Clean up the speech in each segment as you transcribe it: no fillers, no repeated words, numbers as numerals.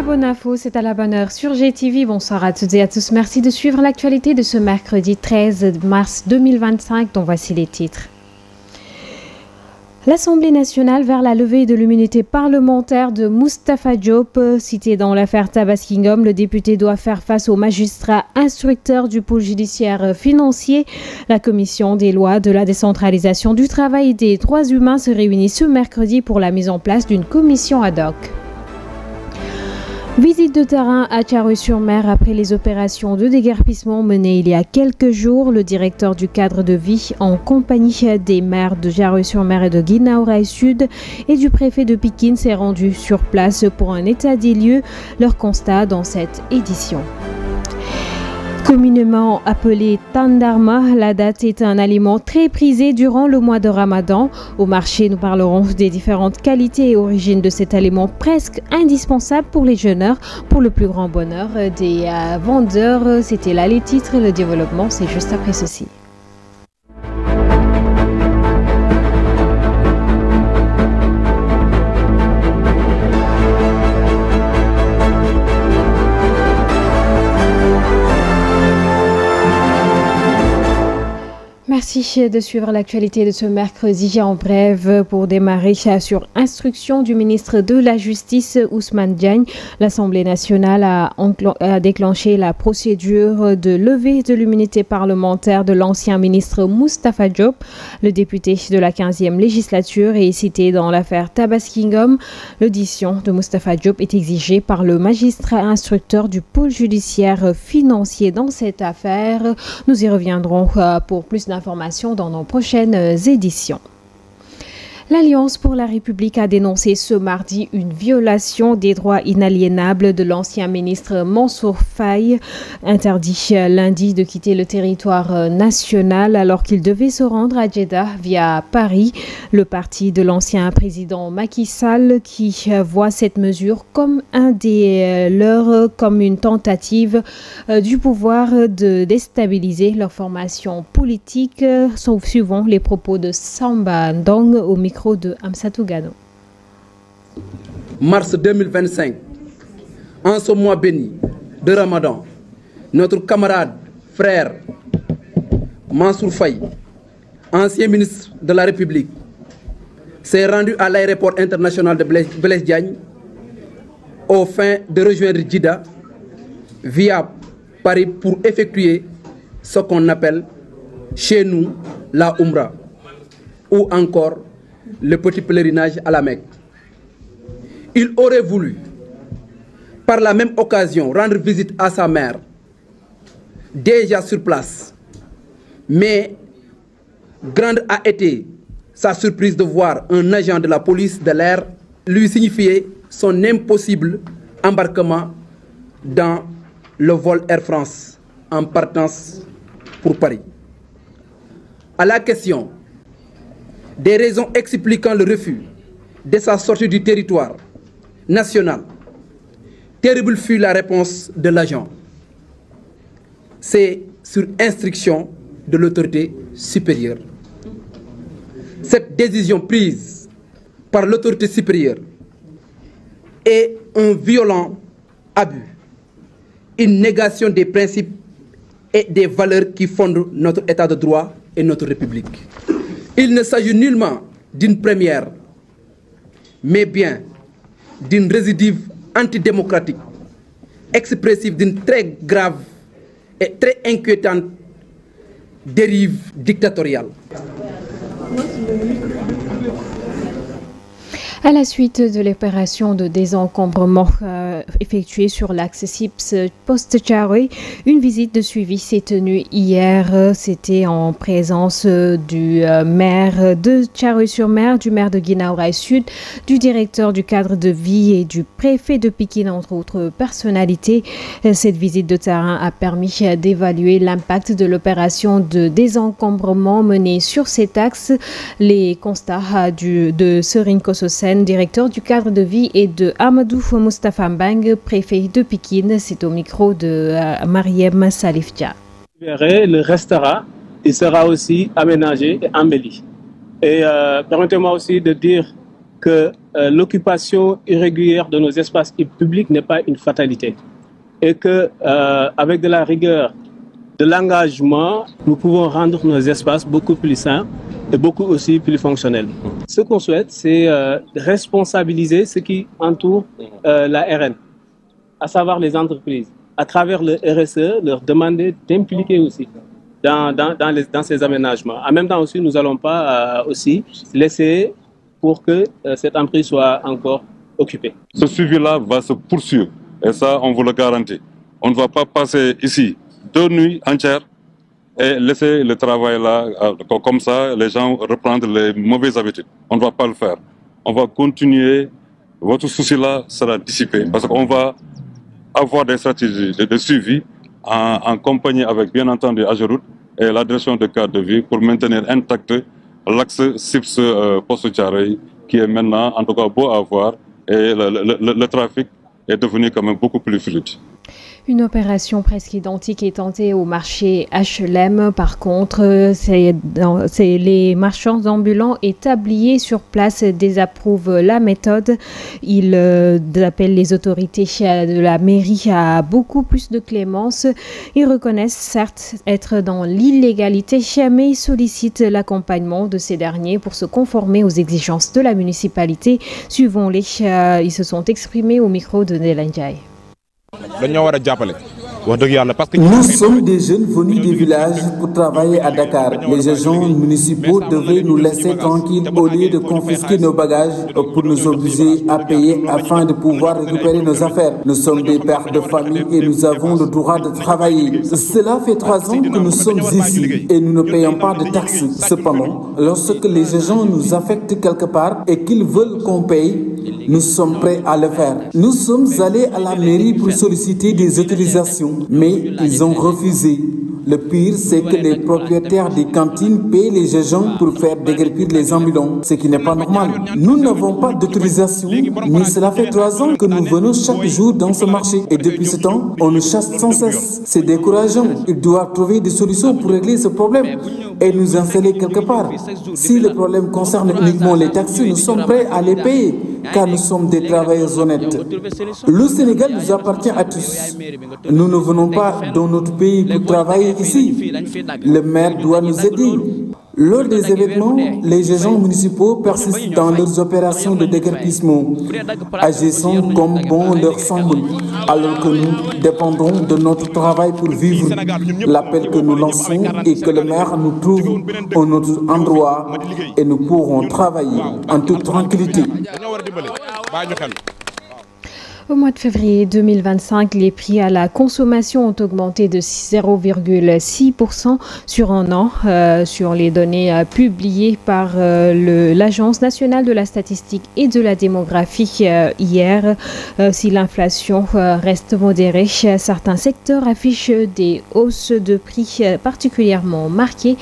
bonne info, c'est à la bonne heure sur GTV. Bonsoir à toutes et à tous. Merci de suivre l'actualité de ce mercredi 13 mars 2025, dont voici les titres. L'Assemblée nationale vers la levée de l'immunité parlementaire de Moustapha Diop. Cité dans l'affaire Tabaskingom, le député doit faire face au magistrat instructeur du pôle judiciaire financier. La commission des lois de la décentralisation du travail et des droits humains se réunit ce mercredi pour la mise en place d'une commission ad hoc. Visite de terrain à Thiaroye-sur-Mer après les opérations de déguerpissement menées il y a quelques jours. Le directeur du cadre de vie, en compagnie des maires de Thiaroye-sur-Mer et de Guinaw Rail Sud et du préfet de Pikine, s'est rendu sur place pour un état des lieux. Leur constat dans cette édition. Communément appelé tandarma, la date est un aliment très prisé durant le mois de Ramadan. Au marché, nous parlerons des différentes qualités et origines de cet aliment presque indispensable pour les jeûneurs. Pour le plus grand bonheur des vendeurs, c'était là les titres. Le développement, c'est juste après ceci. Merci de suivre l'actualité de ce mercredi. En bref, pour démarrer sur instruction du ministre de la Justice, Ousmane Diagne, l'Assemblée nationale a déclenché la procédure de levée de l'immunité parlementaire de l'ancien ministre Moustapha Diop. Le député de la 15e législature est cité dans l'affaire Tabaskingom. L'audition de Moustapha Diop est exigée par le magistrat instructeur du pôle judiciaire financier dans cette affaire. Nous y reviendrons pour plus d'informations dans nos prochaines éditions. L'Alliance pour la République a dénoncé ce mardi une violation des droits inaliénables de l'ancien ministre Mansour Faye, interdit lundi de quitter le territoire national alors qu'il devait se rendre à Jeddah via Paris. Le parti de l'ancien président Macky Sall qui voit cette mesure comme un des leurs, comme une tentative du pouvoir de déstabiliser leur formation politique, sauf suivant les propos de Samba Ndong au micro de Amsatou Gano. Mars 2025, en ce mois béni de Ramadan, notre camarade, frère Mansour Faye, ancien ministre de la République, s'est rendu à l'aéroport international de Blaise Diagne aux fins de rejoindre Jeddah via Paris pour effectuer ce qu'on appelle chez nous la Umrah ou encore le petit pèlerinage à la Mecque. Il aurait voulu, par la même occasion, rendre visite à sa mère, déjà sur place. Mais grande a été sa surprise de voir un agent de la police de l'air lui signifier son impossible embarquement dans le vol Air France en partance pour Paris. À la question des raisons expliquant le refus de sa sortie du territoire national, terrible fut la réponse de l'agent. C'est sur instruction de l'autorité supérieure. Cette décision prise par l'autorité supérieure est un violent abus, une négation des principes et des valeurs qui fondent notre État de droit et notre République. Il ne s'agit nullement d'une première, mais bien d'une récidive antidémocratique, expressive d'une très grave et très inquiétante dérive dictatoriale. À la suite de l'opération de désencombrement effectuée sur l'axe SIPS Poste-Thiaroye, une visite de suivi s'est tenue hier. C'était en présence du maire de Thiaroye-sur-Mer, du maire de Guinaw Rail Sud, du directeur du cadre de vie et du préfet de Pikine, entre autres personnalités. Cette visite de terrain a permis d'évaluer l'impact de l'opération de désencombrement menée sur cet axe. Les constats de Serine Kososen, directeur du cadre de vie, et de Amadou Moustapha Mbang, préfet de Pikine. C'est au micro de Mariem Salifdia. Le restera, il sera aussi aménagé et embelli. Et permettez-moi aussi de dire que l'occupation irrégulière de nos espaces publics n'est pas une fatalité et que avec de la rigueur, de l'engagement, nous pouvons rendre nos espaces beaucoup plus sains et beaucoup aussi plus fonctionnels. Ce qu'on souhaite, c'est responsabiliser ce qui entoure la RN, à savoir les entreprises, à travers le RSE, leur demander d'impliquer aussi dans ces aménagements. En même temps aussi, nous n'allons pas aussi laisser pour que cette emprise soit encore occupée. Ce suivi-là va se poursuivre et ça, on vous le garantit. On ne va pas passer ici 2 nuits entières et laisser le travail là, comme ça, les gens reprendre les mauvaises habitudes. On ne va pas le faire. On va continuer. Votre souci là sera dissipé parce qu'on va avoir des stratégies de suivi en compagnie avec, bien entendu, Ageroute et la direction de cadre de vie pour maintenir intact l'axe SIPS Poste-Thiaroye qui est maintenant, en tout cas, beau à voir et le trafic est devenu quand même beaucoup plus fluide. Une opération presque identique est tentée au marché HLM. Par contre, c'est les marchands ambulants et tabliers sur place désapprouvent la méthode. Ils appellent les autorités de la mairie à beaucoup plus de clémence. Ils reconnaissent certes être dans l'illégalité, mais ils sollicitent l'accompagnement de ces derniers pour se conformer aux exigences de la municipalité. Suivons-les, ils se sont exprimés au micro de Nelanjay. Nous sommes des jeunes venus des villages pour travailler à Dakar. Les agents municipaux devraient nous laisser tranquilles au lieu de confisquer nos bagages pour nous obliger à payer afin de pouvoir récupérer nos affaires. Nous sommes des pères de famille et nous avons le droit de travailler. Cela fait 3 ans que nous sommes ici et nous ne payons pas de taxes. Cependant, lorsque les agents nous affectent quelque part et qu'ils veulent qu'on paye, nous sommes prêts à le faire. Nous sommes allés à la mairie pour solliciter des autorisations, mais ils ont refusé. Le pire, c'est que les propriétaires des cantines paient les agents pour faire déguerpir les ambulants, ce qui n'est pas normal. Nous n'avons pas d'autorisation, mais cela fait 3 ans que nous venons chaque jour dans ce marché. Et depuis ce temps, on nous chasse sans cesse. C'est décourageant. Ils doivent trouver des solutions pour régler ce problème et nous installer quelque part. Si le problème concerne uniquement les taxis, nous sommes prêts à les payer, car nous sommes des travailleurs honnêtes. Le Sénégal nous appartient à tous. Nous ne venons pas dans notre pays pour travailler ici. Le maire doit nous aider. Lors des événements, les agents municipaux persistent dans leurs opérations de déguerpissement, agissant comme bon leur semble, alors que nous dépendons de notre travail pour vivre. L'appel que nous lançons est que le maire nous trouve un autre endroit et nous pourrons travailler en toute tranquillité. Au mois de février 2025, les prix à la consommation ont augmenté de 0,6% sur un an, sur les données publiées par l'Agence nationale de la statistique et de la démographie hier. Si l'inflation reste modérée, certains secteurs affichent des hausses de prix particulièrement marquées.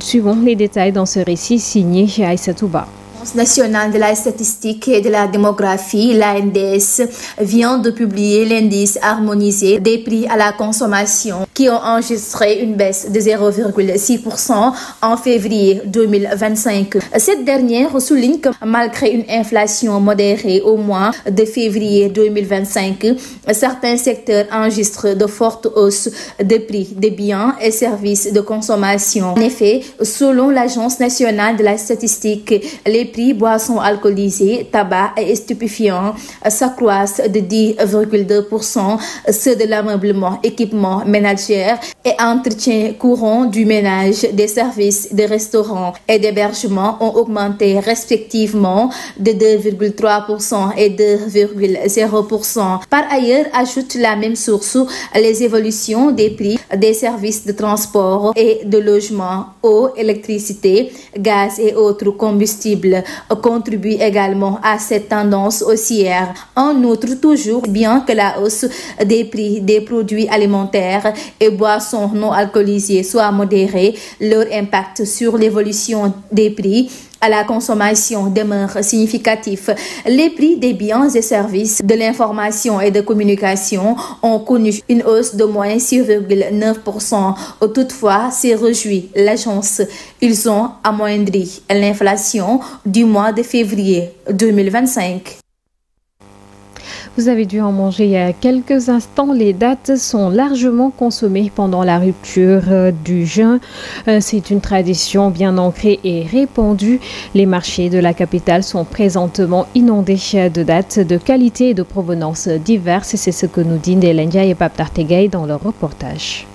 Suivons les détails dans ce récit signé Aïssatou Ba. L'Agence nationale de la statistique et de la démographie, l'ANDS, vient de publier l'indice harmonisé des prix à la consommation qui ont enregistré une baisse de 0,6% en février 2025. Cette dernière souligne que malgré une inflation modérée au mois de février 2025, certains secteurs enregistrent de fortes hausses de prix des biens et services de consommation. En effet, selon l'Agence nationale de la statistique, les prix boissons alcoolisées, tabac et stupéfiants s'accroissent de 10,2%, ceux de l'ameublement, équipement ménagère et entretien courant du ménage, des services de restaurants et d'hébergement ont augmenté respectivement de 2,3% et 2,0%. Par ailleurs, ajoute la même source, les évolutions des prix des services de transport et de logement, eau, électricité, gaz et autres combustibles contribuent également à cette tendance haussière. En outre, toujours bien que la hausse des prix des produits alimentaires et boissons non alcoolisées soit modérée, leur impact sur l'évolution des prix à la consommation demeurent significatifs. Les prix des biens et services de l'information et de communication ont connu une hausse de moins 6,9%. Toutefois, s'est réjoui l'agence. Ils ont amoindri l'inflation du mois de février 2025. Vous avez dû en manger il y a quelques instants. Les dattes sont largement consommées pendant la rupture du jeûne. C'est une tradition bien ancrée et répandue. Les marchés de la capitale sont présentement inondés de dattes de qualité et de provenance diverses. C'est ce que nous dit Ndelendia et Pape Tartegay dans leur reportage.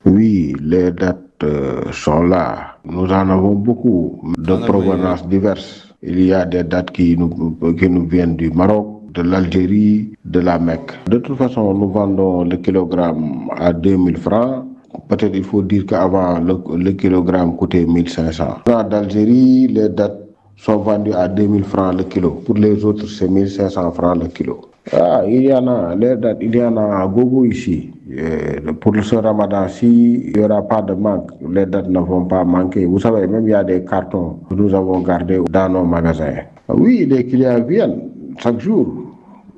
Oui, les dattes sont là. Nous en avons beaucoup de provenances diverses. Il y a des dates qui nous viennent du Maroc, de l'Algérie, de la Mecque. De toute façon, nous vendons le kilogramme à 2000 francs. Peut-être il faut dire qu'avant, le kilogramme coûtait 1500. D'Algérie, les dates sont vendues à 2000 francs le kilo. Pour les autres, c'est 1500 francs le kilo. Ah, il y en a, les dates, il y en a à gogo ici. Pour ce ramadan-ci, il n'y aura pas de manque. Les dates ne vont pas manquer. Vous savez, même il y a des cartons que nous avons gardés dans nos magasins. Oui, les clients viennent chaque jour.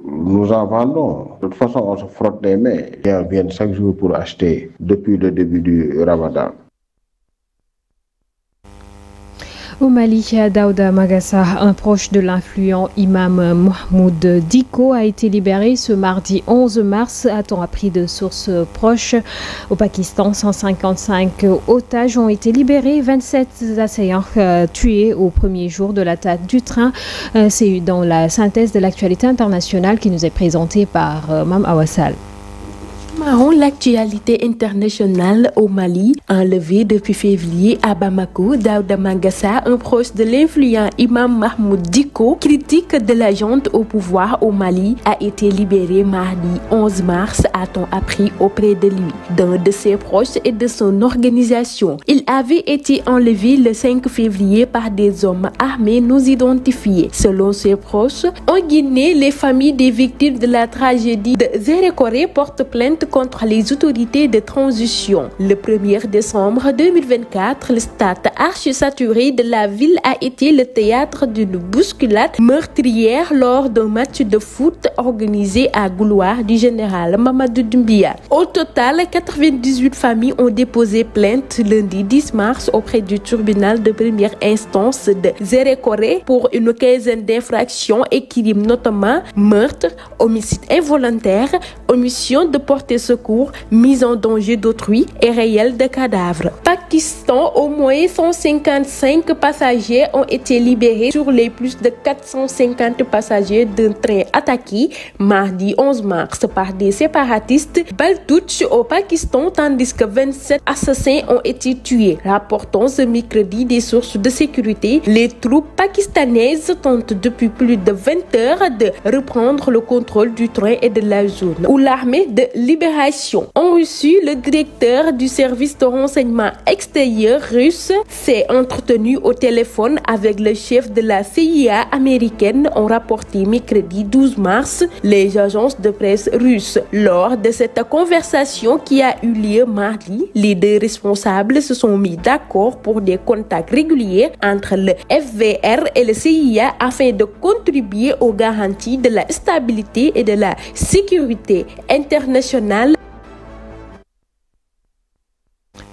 Nous en vendons. De toute façon, on se frotte les mains. Les clients viennent chaque jour pour acheter depuis le début du ramadan. Au Mali, Daouda Magassa, un proche de l'influent imam Mahmoud Dicko, a été libéré ce mardi 11 mars, a-t-on appris de sources proches. Au Pakistan, 155 otages ont été libérés, 27 assaillants tués au premier jour de l'attaque du train. C'est dans la synthèse de l'actualité internationale qui nous est présentée par Mam Awassal. L'actualité internationale au Mali, enlevé depuis février à Bamako, Daouda Magassa, un proche de l'influent imam Mahmoud Dicko, critique de la junte au pouvoir au Mali, a été libéré mardi 11 mars, a-t-on appris auprès de lui, d'un de ses proches et de son organisation. Il avait été enlevé le 5 février par des hommes armés non identifiés. Selon ses proches, en Guinée, les familles des victimes de la tragédie de Zérékoré portent plainte contre les autorités de transition. Le 1er décembre 2024, le stade archi-saturé de la ville a été le théâtre d'une bousculade meurtrière lors d'un match de foot organisé à Gouloir du général Mamadou Doumbia. Au total, 98 familles ont déposé plainte lundi 10 mars auprès du tribunal de première instance de Zérékoré pour une quinzaine d'infractions et crimes, notamment meurtre, homicide involontaire, omission de porter secours, mise en danger d'autrui et réel de cadavres. Pakistan, au moins 155 passagers ont été libérés sur les plus de 450 passagers d'un train attaqué mardi 11 mars par des séparatistes baltouches au Pakistan, tandis que 27 assassins ont été tués. Rapportant ce mercredi des sources de sécurité, les troupes pakistanaises tentent depuis plus de 20 heures de reprendre le contrôle du train et de la zone où l'armée de libération ont reçu. Le directeur du service de renseignement extérieur russe s'est entretenu au téléphone avec le chef de la CIA américaine, ont rapporté mercredi 12 mars les agences de presse russes. Lors de cette conversation qui a eu lieu mardi, les deux responsables se sont mis d'accord pour des contacts réguliers entre le FVR et le CIA afin de contribuer aux garanties de la stabilité et de la sécurité internationale.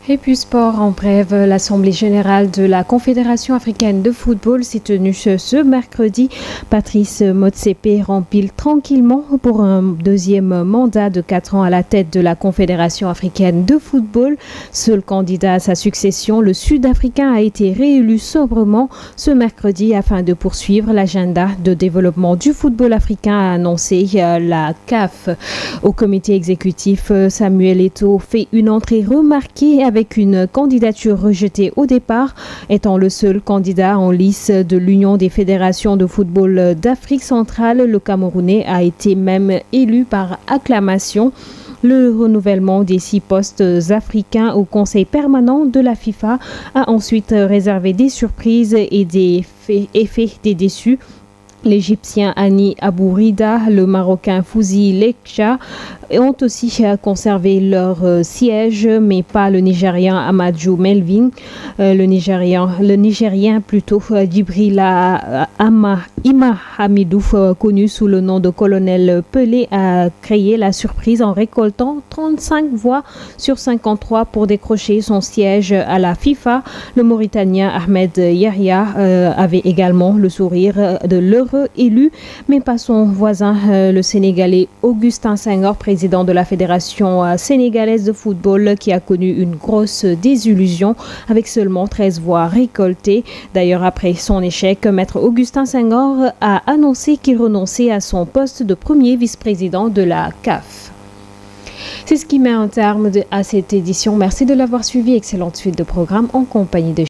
Et puis sport en bref, l'Assemblée générale de la Confédération africaine de football s'est tenue ce mercredi. Patrice Motsepe remplit tranquillement pour un deuxième mandat de 4 ans à la tête de la Confédération africaine de football. Seul candidat à sa succession, le Sud-Africain a été réélu sobrement ce mercredi afin de poursuivre l'agenda de développement du football africain, a annoncé la CAF. Au comité exécutif, Samuel Eto'o fait une entrée remarquée avec une candidature rejetée au départ, étant le seul candidat en lice de l'Union des fédérations de football d'Afrique centrale. Le Camerounais a été même élu par acclamation. Le renouvellement des 6 postes africains au Conseil permanent de la FIFA a ensuite réservé des surprises et fait des déçus. L'Égyptien Hani Abourida, le Marocain Fouzi Lekcha ont aussi conservé leur siège, mais pas le Nigérian Amadou Melvin. Le Nigérien plutôt Djibrila Ima Hamidou, connu sous le nom de colonel Pelé, a créé la surprise en récoltant 35 voix sur 53 pour décrocher son siège à la FIFA. Le Mauritanien Ahmed Yahya avait également le sourire de l'heureux élu, mais pas son voisin, le Sénégalais Augustin Senghor, président de la Fédération sénégalaise de football, qui a connu une grosse désillusion avec seulement 13 voix récoltées. D'ailleurs, après son échec, maître Augustin Senghor a annoncé qu'il renonçait à son poste de premier vice-président de la CAF. C'est ce qui met un terme à cette édition. Merci de l'avoir suivi. Excellente suite de programme en compagnie de